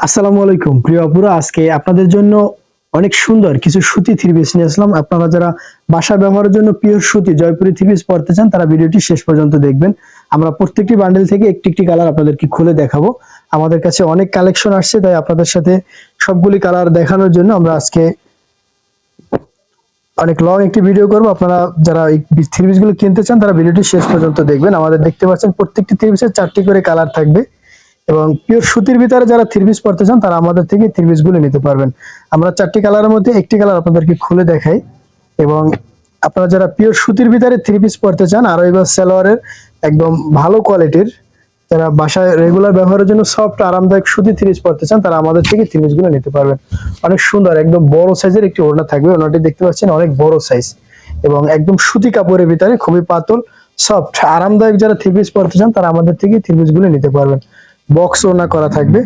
আসসালামু আলাইকুম প্রিয় আপুরা, আজকে আপনাদের জন্য অনেক সুন্দর কিছু সুতি থ্রি পিস নিয়ে আসলাম। আপনারা যারা বাসা ব্যবহারের জন্য পিওর সুতি জয়পুরি থ্রি পিস পরতে চান তারা ভিডিওটি শেষ পর্যন্ত দেখবেন। আমরা প্রত্যেকটি বান্ডেল থেকে একটি একটি কালার আপনাদেরকে খুলে দেখাবো। আমাদের কাছে অনেক কালেকশন আসছে, তাই আপনাদের সাথে সবগুলি কালার দেখানোর জন্য আমরা আজকে অনেক লং একটি ভিডিও করব। আপনারা যারা এই থ্রি পিস গুলো কিনতে চান তারা ভিডিওটি শেষ পর্যন্ত দেখবেন। আমাদের দেখতে পাচ্ছেন প্রত্যেকটি থ্রি পিসের 4টি করে কালার থাকবে এবং পিওর সুতির ভিতরে যারা থ্রি পিস পরতে চান তারা আমাদের থেকে থ্রি পিস গুলো নিতে পারবেন। আমরা 4টি কালারের মধ্যে একটি কালার আপনাদেরকে খুলে দেখাই। এবং আপনারা যারা পিওর সুতির ভিতরে থ্রি পিস পরতে চান আর এবার সালোয়ারের একদম ভালো কোয়ালিটির, যারা বাসায় রেগুলার ব্যবহারের জন্য সফট আরামদায়ক সুতি থ্রি পিস পরতে চান তারা আমাদের থেকে থ্রি পিস গুলো নিতে পারবেন। অনেক সুন্দর একদম বড় সাইজের একটি ওড়না থাকবে। ওড়নাটি দেখতে পাচ্ছেন অনেক বড় সাইজ এবং একদম সুতি কাপড়ের ভিতরে খুবই পাতল সফট আরামদায়ক যারা থ্রি পিস পরতে চান তারা আমাদের থেকে থ্রি পিস গুলো নিতে পারবেন। বক্স ওড়না করা থাকবে।